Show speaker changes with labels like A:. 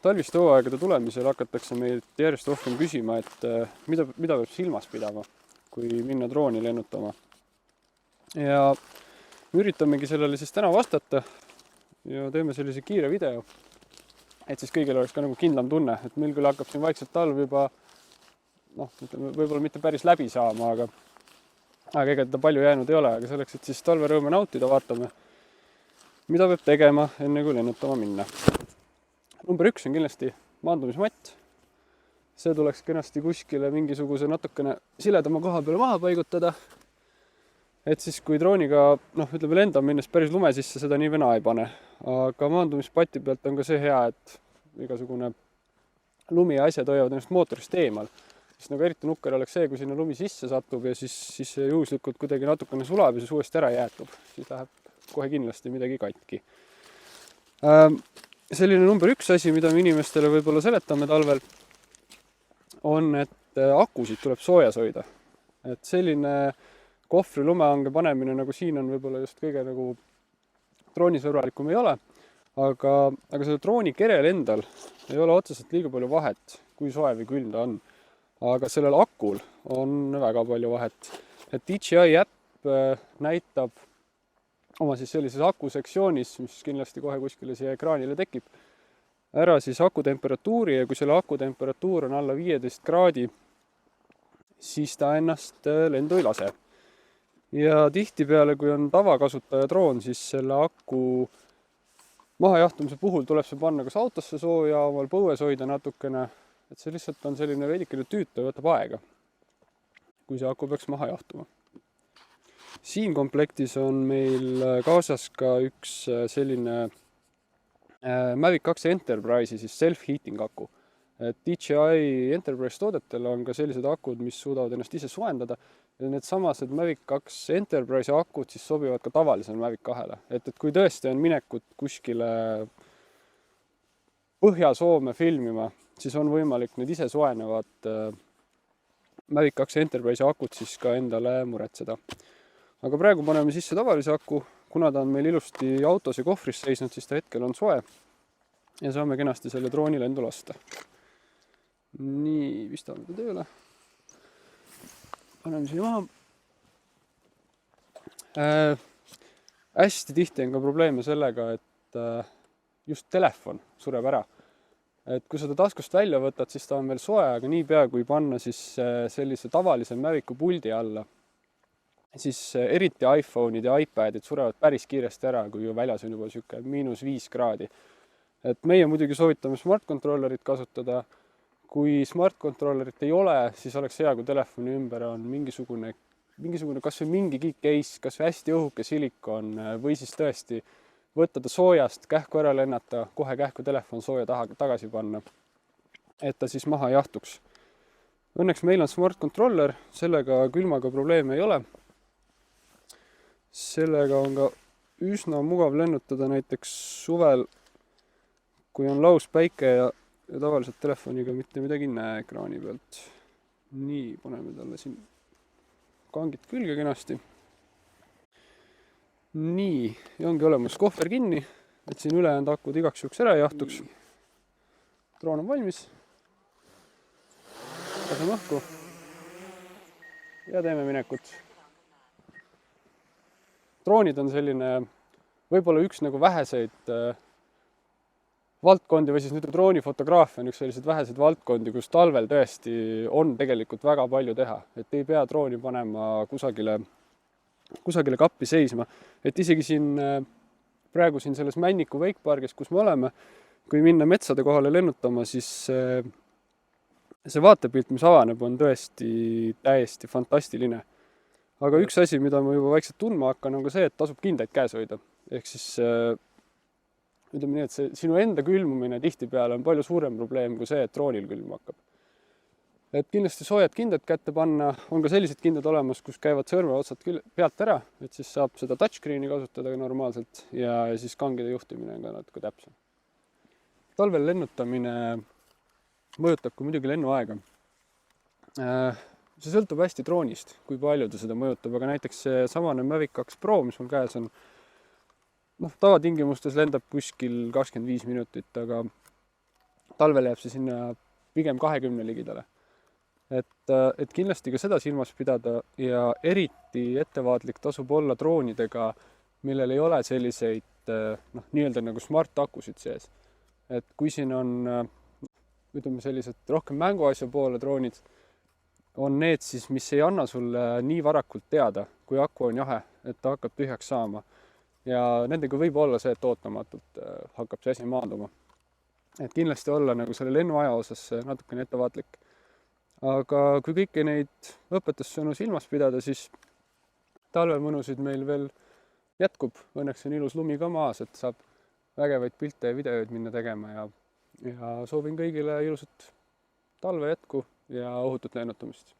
A: talviste hooaegade tulemisel hakatakse meilt järjest rohkem küsima, et mida peab silmas pidama, kui minna drooni lennutama. Ja me üritamegi sellele siis täna vastata ja teeme sellise kiire video, et siis kõigil oleks ka nagu kindlam tunne, et meil küll hakkab siin vaikselt talv juba võib-olla mitte päris läbi saama, aga ega teda palju jäänud ei ole, aga selleks, et siis talverõõme nautida, vaatame, mida peab tegema enne kui lennutama minna. Number 1 on kindlasti maandumismatt. See tuleks kenasti kuskile mingisuguse natukene siledama koha peale maha paigutada. Et siis kui drooniga, lendama minnes päris lume sisse, seda nii või naa ei pane. Aga maandumispati pealt on ka see hea, et igasugune lumi ja asjad hoiavad ennast mootorist eemal. Siis nagu eriti nukker oleks see, kui sinna lumi sisse satub ja siis juhuslikult kuidagi natukene sulab ja siis uuesti ära jäätub. Siis läheb kohe kindlasti midagi katki. Selline number 1 asi, mida me inimestele võib-olla seletame talvel, on, et akusid tuleb soojas hoida. Et selline kohvri lumehange panemine nagu siin on võib-olla just kõige nagu droonisõbralikum ei ole, aga selle drooni kerel endal ei ole otseselt liiga palju vahet, kui soe või külm ta on. Aga sellel akul on väga palju vahet. Et DJI äpp näitab oma siis sellises akusektsioonis, mis kindlasti kohe kuskile siia ekraanile tekib, ära siis akutemperatuuri ja kui selle akutemperatuur on alla 15 kraadi, siis ta ennast lendu ei lase. Ja tihtipeale, kui on tavakasutaja droon, siis selle aku mahajahtumise puhul tuleb see panna kas autosse sooja, omal põues hoida natukene, et see lihtsalt on selline veidikene tüütu ja võtab aega, kui see aku peaks maha jahtuma. Siin komplektis on meil kaasas ka üks selline Mavic 2 Enterprise'i siis self-heating aku. DJI Enterprise toodetel on ka sellised akud, mis suudavad ennast ise soojendada ja need samased Mavic 2 Enterprise akud siis sobivad ka tavalisele Mavic 2-le. Et kui tõesti on minekut kuskile Põhja-Soome filmima, siis on võimalik need ise soenevad Mavic 2 Enterprise akud siis ka endale muretseda. Aga praegu paneme sisse tavalise aku, kuna ta on meil ilusti autos ja kohvris seisnud, siis ta hetkel on soe ja saame kenasti selle drooni lendu lasta. Nii, pistame ta tööle. Paneme siia maha. Hästi tihti on ka probleeme sellega, et just telefon sureb ära. Et kui seda taskust välja võtad, siis ta on veel soe, aga niipea kui panna siis sellise tavalise Mavicu puldi alla, siis eriti iPhone'id ja iPadid surevad päris kiiresti ära, kui väljas on juba siuke -5 kraadi. Et meie muidugi soovitame smart controllerit kasutada. Kui smart controllerit ei ole, siis oleks hea, kui telefoni ümber on mingisugune kas või mingi case, kas või hästi õhuke silikon või siis tõesti võtta ta soojast, kähku ära lennata, kohe kähku telefon sooja tagasi panna, et ta siis maha jahtuks. Õnneks meil on smart controller, sellega külmaga probleeme ei ole. Sellega on ka üsna mugav lennutada näiteks suvel, kui on laus päike ja tavaliselt telefoniga mitte midagi näe ekraani pealt. Nii, paneme talle siin kangid külge kenasti. Nii, ja ongi olemas kohver kinni, et siin ülejäänud akud igaks juhuks ära jahtuks. Droon on valmis. Laseme õhku ja teeme minekut. Droonid on selline võib-olla üks nagu väheseid valdkondi või siis nüüd droonifotograafia on üks sellised väheseid valdkondi, kus talvel tõesti on tegelikult väga palju teha, et ei pea drooni panema kusagile kappi seisma. Et isegi praegu siin selles Männiku Wakepargis, kus me oleme, kui minna metsade kohale lennutama, siis see vaatepilt, mis avaneb, on tõesti täiesti fantastiline. Aga üks asi, mida ma juba vaikselt tundma hakkan, on ka see, et tasub kindaid käes hoida. Ehk siis ütleme nii, et see sinu enda külmumine tihtipeale on palju suurem probleem kui see, et droonil külma hakkab. Et kindlasti soojad kindad kätte panna, on ka sellised kindad olemas, kus käivad sõrmeotsad pealt ära, et siis saab seda touchscreeni kasutada normaalselt ja siis kangide juhtimine on ka natuke täpsem. Talvel lennutamine mõjutab ka muidugi lennuaega. See sõltub hästi droonist, kui palju ta seda mõjutab, aga näiteks see samane Mavic 2 Pro, mis mul käes on, tavatingimustes lendab kuskil 25 minutit, aga talvel jääb see sinna pigem 20 ligidale. Et kindlasti ka seda silmas pidada ja eriti ettevaatlik tasub olla droonidega, millel ei ole selliseid nii-öelda nagu smart-akusid sees. Et kui siin on, ütleme sellised rohkem mänguasja poole droonid, on need siis, mis ei anna sulle nii varakult teada, kui aku on jahe, et ta hakkab tühjaks saama. Ja nendega võib olla see, et ootamatult hakkab see asi maanduma. Et kindlasti olla nagu selle lennuaja osas natukene ettevaatlik. Aga kui kõiki neid õpetussõnu silmas pidada, siis talvemõnusid meil veel jätkub. Õnneks on ilus lumi ka maas, et saab vägevaid pilte ja videoid minna tegema ja soovin kõigile ilusat talve jätku ja ohutut lennutamist.